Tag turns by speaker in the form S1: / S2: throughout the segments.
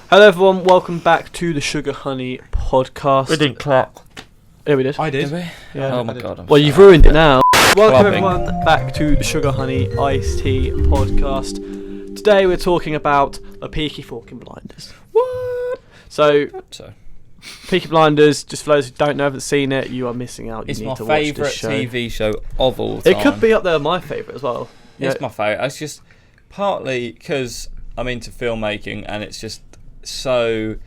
S1: Hello everyone, welcome back to the Sugar Honey Podcast.
S2: We didn't clap.
S1: Yeah, we did.
S3: I did.
S2: Did we?
S1: Yeah.
S2: Oh my god.
S1: Well, you've ruined it now. Welcome
S2: Clubbing.
S1: everyone back to the Sugar Honey Iced Tea Podcast. Today we're talking about the Peaky fucking Blinders.
S2: What?
S1: So,
S2: So,
S1: Peaky Blinders, just for those who don't know, haven't seen it, you are missing out. You
S2: it's
S1: need
S2: my
S1: to watch
S2: favourite
S1: this show.
S2: TV show of all time.
S1: It could be up there, my favourite as well.
S2: It's my favourite. It's just partly because I'm into filmmaking and it's just so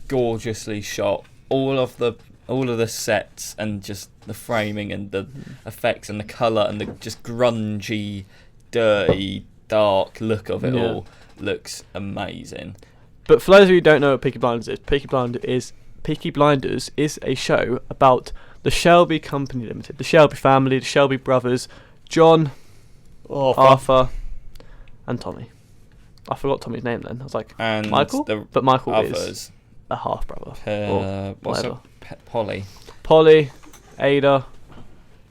S2: gorgeously shot. All of the sets and just the framing and the effects and the colour and the just grungy, dirty, dark look of it all looks amazing.
S1: But for those of you who don't know what Peaky Blinders is, Peaky Blinders is a show about the Shelby Company Limited, the Shelby family, the Shelby brothers, John, Arthur, and Tommy. I forgot Tommy's name then. I was like,
S2: And
S1: Michael?
S2: the
S1: But Michael
S2: others,
S1: is a half brother. Or
S2: what's
S1: whatever.
S2: it? Polly.
S1: Polly, Ada,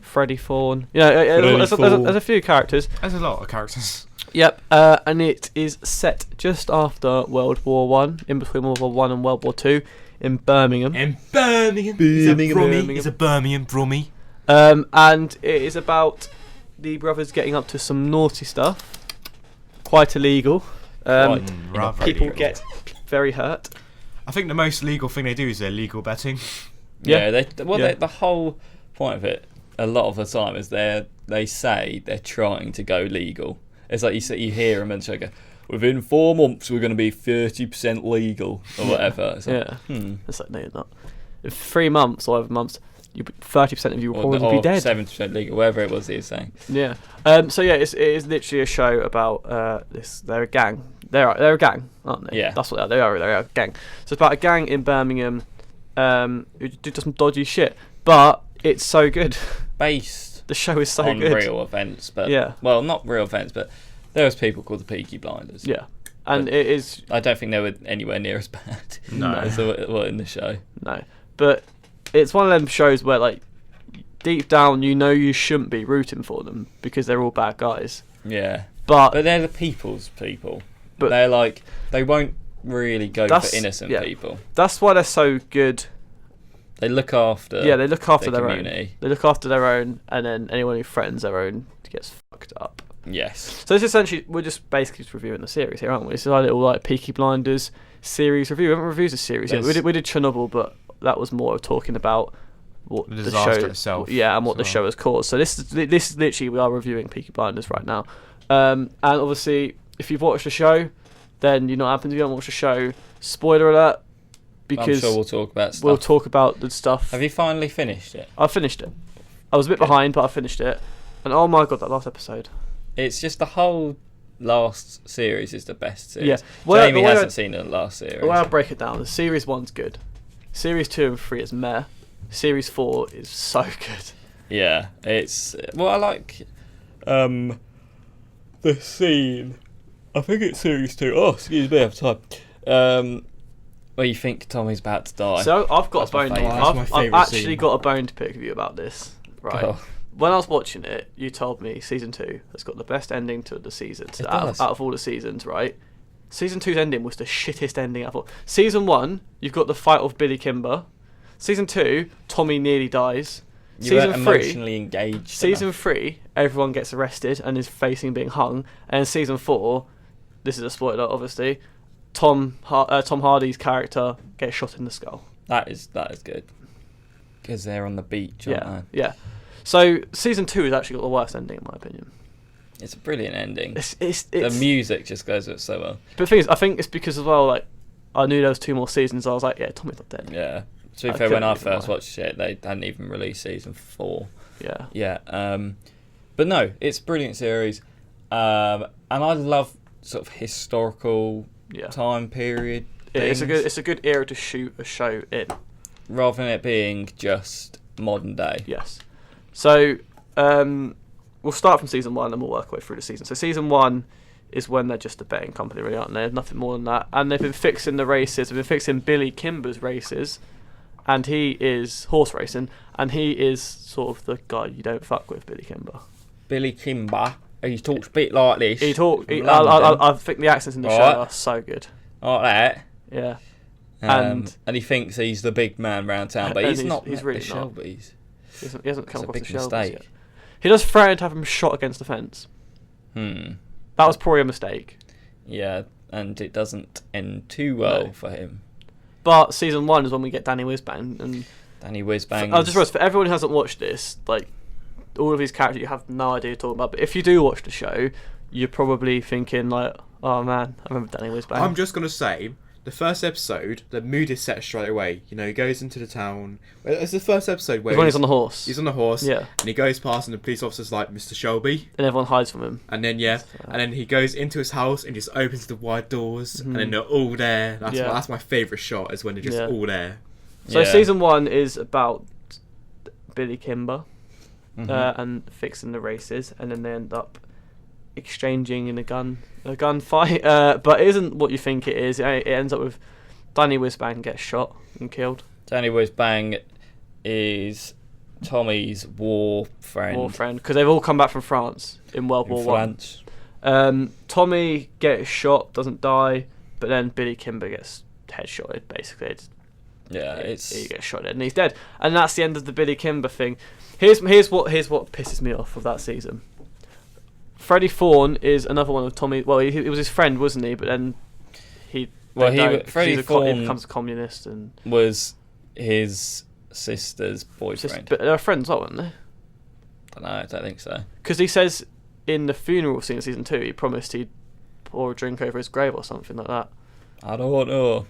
S1: Freddie Fawn. You know, there's a few characters.
S3: There's a lot of characters.
S1: Yep, and it is set just after World War One, in between World War One and World War Two, in Birmingham.
S3: In Birmingham. It's a Birmingham Brummie.
S1: And it is about the brothers getting up to some naughty stuff, quite illegal. People get very hurt.
S3: I think the most legal thing they do is their legal betting.
S2: Yeah, the whole point of it, a lot of the time, is they say they're trying to go legal. It's like you hear them and they go, within 4 months we're going to be 30% legal or whatever. It's like,
S1: It's like, no, you're not. In 3 months or over months, 30% of you will probably be dead.
S2: 70% legal, whatever it was he was saying.
S1: Yeah. So yeah, it is literally a show about this. They're a gang. They're a gang, aren't they?
S2: Yeah.
S1: That's what they are. They're a gang. So it's about a gang in Birmingham who do some dodgy shit, but it's so good.
S2: Based
S1: The show is so
S2: on
S1: good.
S2: real events, but well, not real events, but there was people called the Peaky Blinders.
S1: Yeah, and
S2: But
S1: it is.
S2: I don't think they were anywhere near as bad.
S3: No.
S2: as they were in the show.
S1: No, but it's one of them shows where, like, deep down, you know you shouldn't be rooting for them because they're all bad guys.
S2: Yeah,
S1: But
S2: they're the people's people.
S1: But
S2: they're like, they won't really go for innocent
S1: yeah.
S2: people.
S1: That's why they're so good.
S2: They look after.
S1: Yeah, they look after their
S2: community.
S1: own. They look after their own, and then anyone who threatens their own gets fucked up.
S2: Yes.
S1: So it's essentially, we're just basically reviewing the series here, aren't we? It's our little like Peaky Blinders series review. We haven't reviewed the series yet. We did Chernobyl, but that was more of talking about what
S3: The
S1: the
S3: disaster
S1: show
S3: itself.
S1: Yeah, and what the
S3: as
S1: show has caused. So this is literally, we are reviewing Peaky Blinders right now. And obviously, if you've watched the show, then you know what happens if you don't watch the show. Spoiler alert, because
S2: I'm sure we'll talk about stuff.
S1: we'll talk about the stuff.
S2: Have you finally finished it?
S1: I finished it. I was a bit behind, but I finished it. And oh my god, that last episode.
S2: It's just the whole last series is the best series.
S1: Yeah. Well,
S2: Jamie
S1: the way
S2: hasn't seen the last series.
S1: The way I break it down, the series 1's good. Series 2 and 3 is meh. Series 4 is so good.
S2: Yeah, it's I like the scene. I think it's series 2. Oh, excuse me, I have time. Where you think Tommy's about to die.
S1: So I've got
S2: That's my
S1: a bone.
S2: favourite.
S3: That's my
S1: I've
S3: favourite
S1: actually
S3: scene.
S1: got a bone to pick with you about this. Right.
S2: Oh.
S1: When I was watching it, you told me season 2 has got the best ending to the seasons
S2: It
S1: out
S2: does.
S1: of all the seasons, right? Season 2's ending was the shittest ending I've. Season 1, you've got the fight of Billy Kimber. Season 2, Tommy nearly dies.
S2: You were
S1: Season 3,
S2: emotionally engaged.
S1: Season
S2: enough.
S1: 3, everyone gets arrested and is facing being hung. And season 4, this is a spoiler, obviously. Tom Hardy's character gets shot in the skull.
S2: That is good. Because they're on the beach, aren't they?
S1: Yeah. So season 2 has actually got the worst ending in my opinion.
S2: It's a brilliant ending.
S1: It's
S2: the music just goes with it so well.
S1: But the thing is, I think it's because as well, like, I knew there was 2 more seasons. I was like, yeah, Tommy's not dead.
S2: Yeah. To be
S1: I
S2: fair, when
S1: couldn't
S2: I
S1: even
S2: first
S1: lie.
S2: watched it, they hadn't even released season 4.
S1: Yeah.
S2: Yeah. But no, it's a brilliant series. And I love sort of historical time period
S1: It's
S2: things,
S1: a good era to shoot a show in.
S2: rather than it being just modern day.
S1: Yes. So we'll start from season 1 and we'll work our way through the season. So season 1 is when they're just a betting company, really, aren't they? Nothing more than that. And they've been fixing the races. They've been fixing Billy Kimber's races, and he is horse racing, and he is sort of the guy you don't fuck with, Billy Kimber.
S2: Billy Kimber, he talks a bit like this.
S1: I think the accents in the show
S2: Right.
S1: are so good.
S2: Like that.
S1: Yeah.
S2: And he thinks he's the big man round town, but he's not.
S1: He's really
S2: the
S1: not.
S2: Shelbys.
S1: He hasn't come across the Shelbys
S2: mistake.
S1: yet. He does threaten to have him shot against the fence. That was probably a mistake.
S2: Yeah, and it doesn't end too well for him.
S1: But season 1 is when we get Danny Whizbang, and
S2: Danny Whizbang.
S1: I just realised, for everyone who hasn't watched this, like, all of these characters you have no idea what you're talking about. But if you do watch the show, you're probably thinking like, "Oh man, I remember Danny Whizbang."
S3: I'm just gonna say, the first episode, the mood is set straight away. You know, he goes into the town. It's the first episode where
S1: when he's on the horse.
S3: He's on the horse.
S1: Yeah.
S3: And he goes past, and the police officer's like, "Mr. Shelby,"
S1: and everyone hides from him.
S3: And then and then he goes into his house and just opens the wide doors, and then they're all there. That's my favourite shot, is when they're just all there.
S1: So season 1 is about Billy Kimber and fixing the races, and then they end up exchanging in a gunfight. But it isn't what you think it is. It ends up with Danny Whizbang gets shot and killed.
S2: Danny Whizbang is Tommy's war friend,
S1: because they've all come back from France in World War One. Tommy gets shot, doesn't die, but then Billy Kimber gets headshotted. Basically, he gets shot dead and he's dead, and that's the end of the Billy Kimber thing. Here's what pisses me off of that season. Freddie Thorne is another one of Tommy. Well, he was his friend, wasn't he? But then Freddie Thorne becomes a communist and
S2: was his sister's boyfriend.
S1: But they were friends, weren't they?
S2: I don't think so.
S1: Because he says in the funeral scene of season 2, he promised he'd pour a drink over his grave or something like that.
S2: I don't know.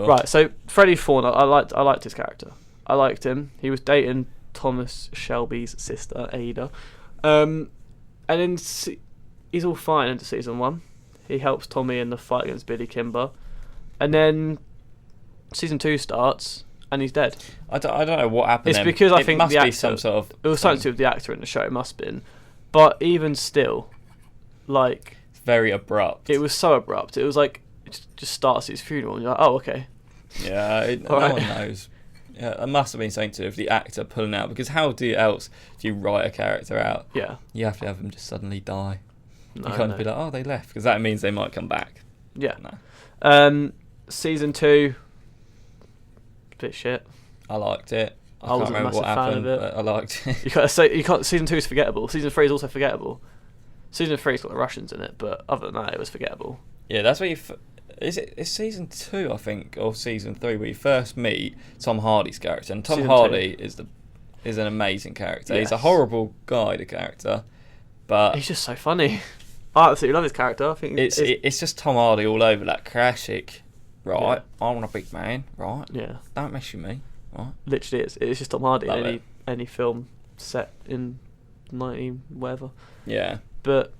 S1: Right, so Freddie Thorne, I liked his character. I liked him. He was dating Thomas Shelby's sister, Ada. And then he's all fine into season 1. He helps Tommy in the fight against Billy Kimber. And then season 2 starts and he's dead.
S2: I don't know what happened.
S1: It's because I think
S2: must
S1: the actor,
S2: be some sort of...
S1: It was something to do with the actor in the show, it must have been. But even still, like...
S2: It's very abrupt.
S1: It was so abrupt. It was like, it just starts at his funeral and you're like, oh, okay.
S2: Yeah, no one knows. Yeah, there must have been something to do with the actor pulling out, because how else do you write a character out?
S1: Yeah.
S2: You have to have them just suddenly die.
S1: No,
S2: you can't be like, oh, they left, because that means they might come back.
S1: Yeah.
S2: No.
S1: Season 2, bit shit.
S2: I liked it. I
S1: wasn't
S2: can't remember what happened, but I liked it.
S1: You can't say season 2 is forgettable. Season 3 is also forgettable. Season 3's got the Russians in it, but other than that, it was forgettable.
S2: Yeah, that's where it's season 2, I think, or season 3, where you first meet Tom Hardy's character, and Tom Hardy is an amazing character. Yes. He's a horrible guy, the character, but
S1: he's just so funny. I absolutely love his character. I think
S2: it's just Tom Hardy all over, that classic. Right, yeah. I'm a big man. Right,
S1: yeah. Don't
S2: mess with me. Right,
S1: literally, it's just Tom Hardy in any film set in 90 whatever.
S2: Yeah,
S1: but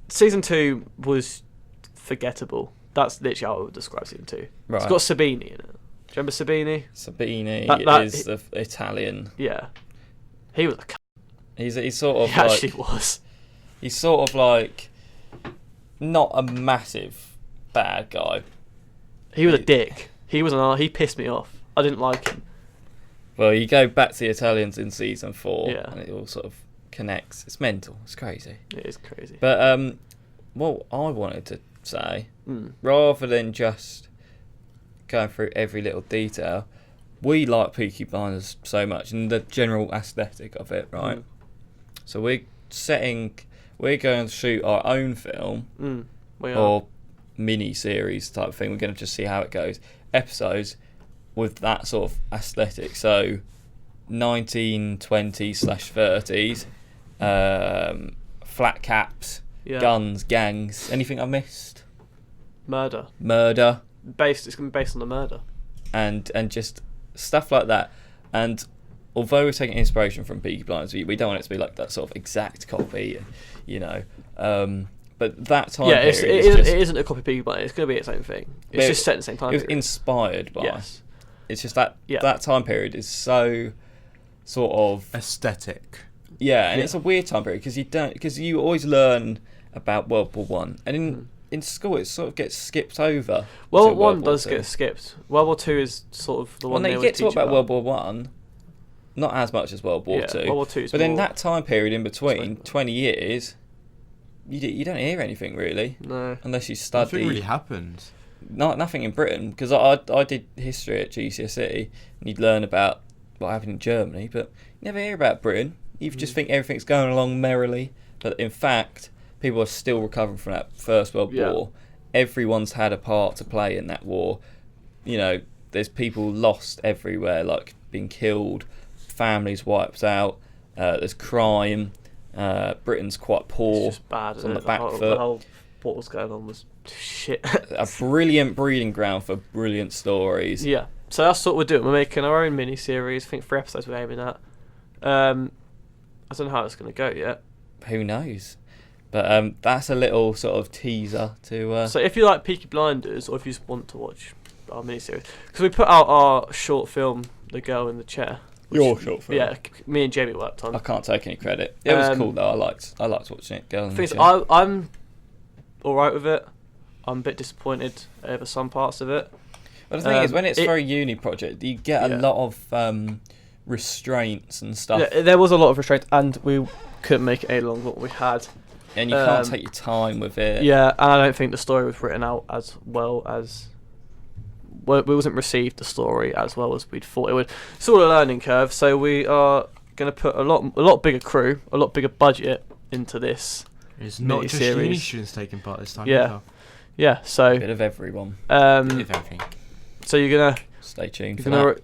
S1: season 2 was forgettable. That's literally how I would describe season 2.
S2: Right.
S1: It's got Sabini in it. Do you remember Sabini?
S2: Sabini is the Italian.
S1: Yeah, he was a
S2: He's sort of
S1: he actually was.
S2: He's sort of like not a massive bad guy.
S1: He was a dick. He pissed me off. I didn't like him.
S2: Well, you go back to the Italians in season 4,
S1: yeah,
S2: and it all sort of connects. It's mental. It's crazy.
S1: It is crazy.
S2: But what I wanted to say, rather than just going through every little detail, we like Peaky Blinders so much, and the general aesthetic of it, right? So we're going to shoot our own film, or mini-series type of thing. We're going to just see how it goes. Episodes with that sort of aesthetic. So 1920s/30s, flat caps, guns, gangs. Anything I missed?
S1: Murder.
S2: It's
S1: going to be based on the murder.
S2: And just stuff like that. And although we're taking inspiration from Peaky Blinders, we don't want it to be like that sort of exact copy, you know. But that time period
S1: it isn't a copy of Peaky Blinders. It's going to be its own thing. It's just set in the same time period.
S2: It was inspired by.
S1: Yes.
S2: It's just that time period is so sort of
S3: aesthetic.
S2: Yeah, and it's a weird time period because you always learn about World War One, and in school it sort of gets skipped over.
S1: World War One does get skipped. World War Two is sort of the one.
S2: Well, you get to talk about World War One, not as much as World War Two.
S1: World War Two is
S2: but in that time period in between 20 years, you don't hear anything really.
S1: No,
S2: unless you study.
S3: Nothing really happened.
S2: nothing in Britain, because I did history at GCSE, and you'd learn about what happened in Germany, but you never hear about Britain. You just think everything's going along merrily, but in fact, people are still recovering from that First World War. Everyone's had a part to play in that war. You know, there's people lost everywhere, like being killed, families wiped out, there's crime, Britain's quite poor.
S1: It's just bad.
S2: It's on the back foot.
S1: The whole what was going on was shit.
S2: A brilliant breeding ground for brilliant stories.
S1: Yeah, so that's what we're doing. We're making our own mini-series. I think 3 episodes we're aiming at. I don't know how it's going to go yet.
S2: Who knows? But that's a little sort of teaser to...
S1: So if you like Peaky Blinders, or if you just want to watch our mini-series, because we put out our short film, The Girl in the Chair.
S2: Your short film?
S1: Yeah, me and Jamie worked on.
S2: I can't take any credit. It was cool though. I liked watching it. Girl in the Chair.
S1: I'm alright with it. I'm a bit disappointed over some parts of it.
S2: But the thing is, when it's for a uni project, you get a lot of restraints and stuff.
S1: Yeah, there was a lot of restraints, and we couldn't make it any longer than what we had.
S2: And you can't take your time with it.
S1: Yeah, and I don't think the story was written out as well as... Well, we wasn't received the story as well as we'd thought it would. It's all a learning curve, so we are going to put a lot bigger crew, a lot bigger budget into this.
S3: It's not just uni students taking part this time.
S1: Yeah, yeah. So
S2: a bit of everyone.
S3: Bit of everything.
S1: So you're gonna
S2: stay tuned.
S1: You're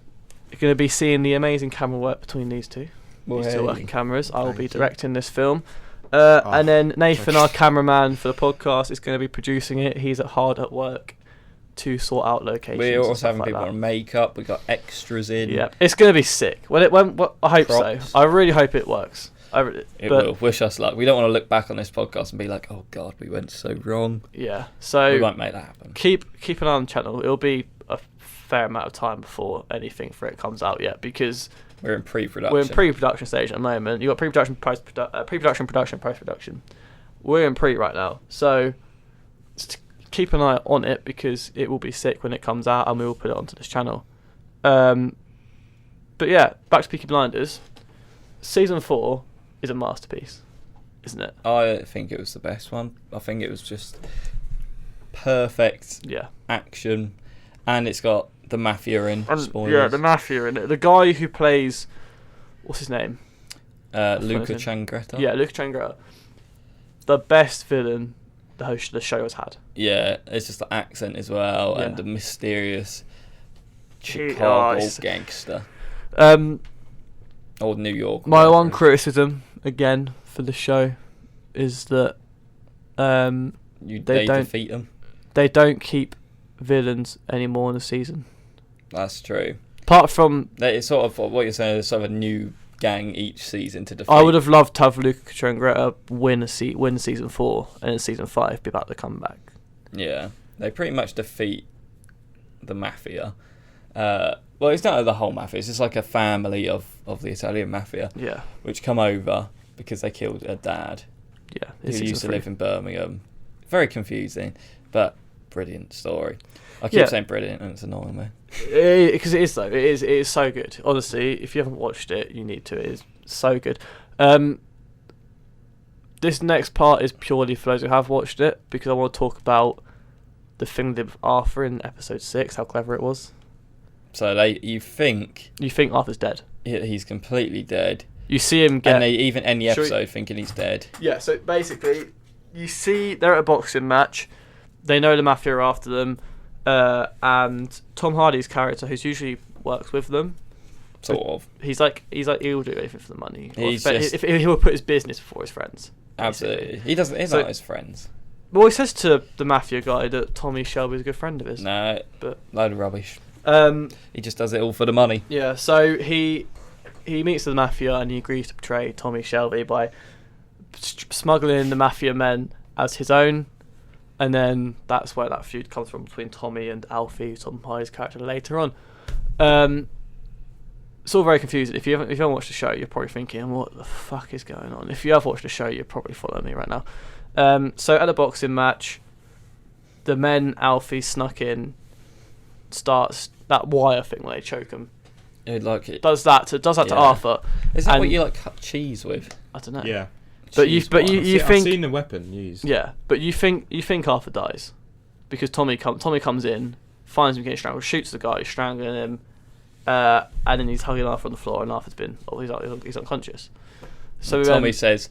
S1: gonna be seeing the amazing camera work between these two. These two working cameras. I will be directing this film. And then Nathan, our cameraman for the podcast, is going to be producing it. He's hard at work to sort out locations.
S2: We're also having people on makeup. We've got extras in.
S1: Yeah, it's going to be sick. I hope
S2: Props.
S1: so. I really hope it works.
S2: It will. Wish us luck. We don't want to look back on this podcast and be like, oh God, we went so wrong.
S1: Yeah, so
S2: we won't make that happen.
S1: Keep an eye on the channel. It'll be a fair amount of time before anything for it comes out yet, because
S2: we're in pre-production.
S1: We're in pre-production stage at the moment. You've got pre-production, pre-production, production, post-production. We're in pre right now, so keep an eye on it, because it will be sick when it comes out, and we will put it onto this channel. But yeah, back to Peaky Blinders. Season 4 is a masterpiece, isn't it?
S2: I think it was the best one. I think it was just perfect action, and it's got the mafia in. Spoilers.
S1: Yeah, the mafia in it. The guy who plays, what's his name?
S2: Luca Changretta.
S1: Yeah, Luca Changretta. The best villain the show has had.
S2: Yeah, it's just the accent as well, and the mysterious Chicago gangster. Or New York.
S1: My one criticism, again, for the show is that
S2: they defeat them.
S1: They don't keep villains anymore in the season.
S2: That's true.
S1: Apart from...
S2: It's sort of what you're saying, is sort of a new gang each season to defeat.
S1: I would have loved to have Luca Changretta win season 4, and in season 5 be about to come back.
S2: Yeah, they pretty much defeat the mafia. Well, it's not the whole mafia. It's just like a family of the Italian mafia.
S1: Yeah.
S2: Which come over because they killed a dad.
S1: Yeah.
S2: Who used to live in Birmingham. Very confusing, but brilliant story. I keep saying brilliant, and it's annoying me.
S1: Because it is though. It is so good. Honestly, if you haven't watched it, you need to. It is so good. This next part is purely for those who have watched it, because I want to talk about the thing they did with Arthur in episode 6. How clever it was. So
S2: you think
S1: Arthur's dead.
S2: He's completely dead.
S1: You see him get...
S2: And they even end the episode thinking he's dead.
S1: Yeah, so basically, you see they're at a boxing match. They know the mafia are after them. And Tom Hardy's character, who's usually works with them...
S2: Sort of.
S1: He's like he'll do anything for the money. If he will put his business before his friends.
S2: Absolutely.
S1: Basically.
S2: He doesn't... He's not his friends.
S1: Well, he says to the mafia guy that Tommy Shelby's a good friend of his.
S2: No,
S1: but
S2: load of rubbish. He just does it all for the money.
S1: Yeah, so he meets the mafia and he agrees to betray Tommy Shelby by smuggling the mafia men as his own, and then that's where that feud comes from between Tommy and Alfie, Tom Hardy's character, later on. It's all very confusing. If you haven't watched the show, you're probably thinking, what the fuck is going on? If you have watched the show, you're probably following me right now. So at a boxing match, the men Alfie snuck in starts that wire thing where they choke him. Does that to Arthur.
S2: Is that what you cut cheese with?
S1: I don't know.
S3: Yeah.
S1: But you think
S3: I've seen the weapon used.
S1: Yeah, but you think Arthur dies. because Tommy comes in, finds him getting strangled, shoots the guy who's strangling him, and then he's hugging Arthur on the floor, and Arthur's he's unconscious. So
S2: Tommy says,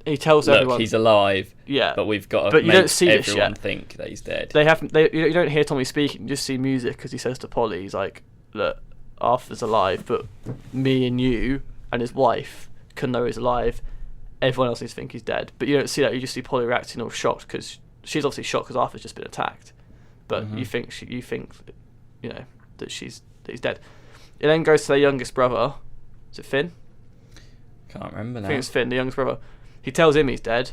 S1: he tells
S2: "Look,
S1: everyone
S2: he's alive.
S1: Yeah,
S2: but we've got to
S1: but you
S2: make
S1: don't see this
S2: everyone
S1: yet.
S2: think that he's dead."
S1: You don't hear Tommy speaking. You just see music because he says to Polly, he's like, "Look, Arthur's alive, but me and you and his wife can know he's alive. Everyone else needs to think he's dead." But you don't see that. You just see Polly reacting all shocked because she's obviously shocked because Arthur's just been attacked. But you think that he's dead. It then goes to their youngest brother. Is it Finn?
S2: Can't remember now.
S1: I think it's Finn, the youngest brother. He tells him he's dead,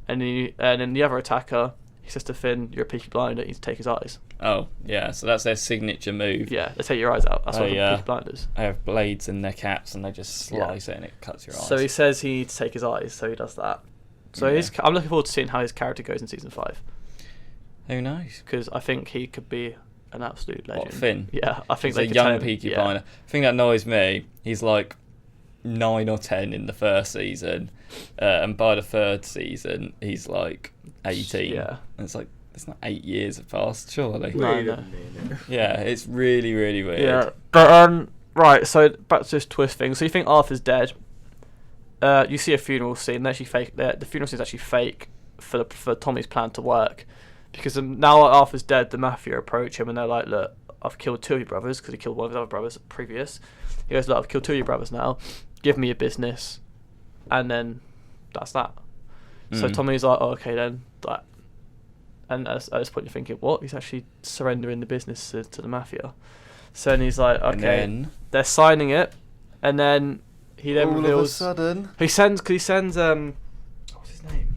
S1: and then the other attacker, he says to Finn, "You're a Peaky Blinder. You need to take his eyes."
S2: Oh, yeah. So that's their signature move.
S1: Yeah, they take your eyes out. That's what Peaky Blinders.
S2: They have blades in their caps, and they just slice it, and it cuts your eyes.
S1: So he says he needs to take his eyes, so he does that. So I'm looking forward to seeing how his character goes in season 5.
S2: Who knows?
S1: Because I think he could be an absolute legend.
S2: What, Finn?
S1: Yeah, I think
S2: he's a young Peaky Blinder. The thing that annoys me, he's like 9 or 10 in the first season, and by the third season, he's like 18.
S1: Yeah.
S2: And it's like, it's not 8 years have passed, surely.
S1: No.
S3: Wait a minute.
S2: Yeah, it's really, really weird.
S1: Yeah, but right. So back to this twist thing. So you think Arthur's dead? You see a funeral scene. They're actually fake. The funeral scene is actually fake for Tommy's plan to work, because now Arthur's dead, the mafia approach him and they're like, "Look, I've killed 2 of your brothers," because he killed one of his other brothers previous. He goes, "Look, I've killed 2 of your brothers now. Give me your business," and then that's that. So Tommy's like, "Oh, okay then." And at this point you're thinking, what? He's actually surrendering the business to the mafia. So then he's like, okay, they're signing it, and then he then reveals. All of a
S2: sudden,
S1: he sends what's his name?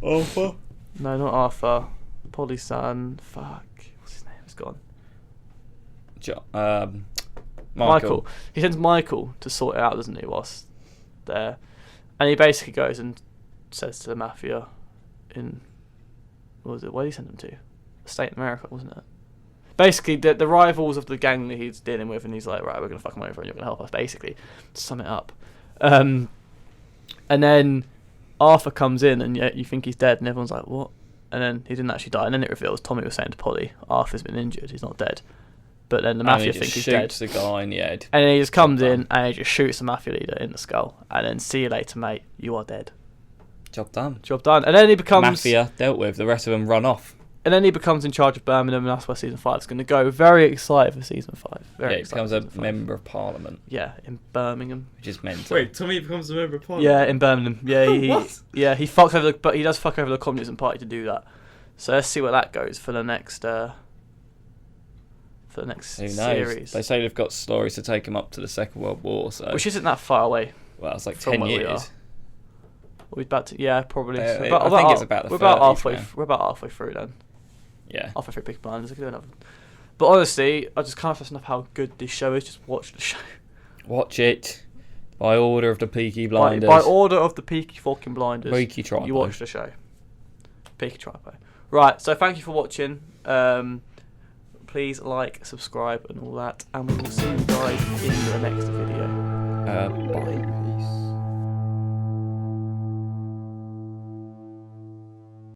S2: Arthur.
S1: No, not Arthur. Polly's son. Fuck. What's his name? It's gone. Michael. He sends Michael to sort it out, doesn't he? Whilst there, and he basically goes and says to the mafia in. What was it? Where did he send them to? A state in America, wasn't it? Basically, the rivals of the gang that he's dealing with, and he's like, right, we're going to fuck them over and you're going to help us, basically, to sum it up. And then Arthur comes in, and you think he's dead, and everyone's like, what? And then he didn't actually die, and then it reveals Tommy was saying to Polly, Arthur's been injured, he's not dead. But then the mafia think he's dead.
S2: Shoots the guy in the head.
S1: And then he just comes in, and he just shoots the mafia leader in the skull, and then, see you later, mate, you are dead.
S2: Job done.
S1: And then he becomes...
S2: Mafia dealt with. The rest of them run off.
S1: And then he becomes in charge of Birmingham, and that's where season 5 is going to go. Very excited for season 5.
S2: He becomes a member of parliament.
S1: Yeah, in Birmingham.
S2: Which is mental.
S3: Wait, Tommy becomes a member of parliament?
S1: Yeah, in Birmingham. Yeah,
S3: What?
S1: Yeah, he fucks over but he does fuck over the communism party to do that. So let's see where that goes for the next
S2: Who knows?
S1: series.
S2: They say they've got stories to take him up to the Second World War, so...
S1: Which isn't that far away.
S2: Well, it's like
S1: from
S2: 10
S1: where we
S2: years.
S1: We're about to, yeah, probably.
S2: I think it's about the 30s
S1: We're about halfway through then.
S2: Yeah.
S1: Halfway through Peaky Blinders. I could do another. But honestly, I just can't stress enough how good this show is. Just watch the show.
S2: Watch it by order of the Peaky Blinders.
S1: By order of the Peaky fucking Blinders.
S2: Peaky Tripo.
S1: You watch the show. Peaky Tripo. Right, so thank you for watching. Please like, subscribe and all that. And we will see you guys in the next video.
S2: Bye.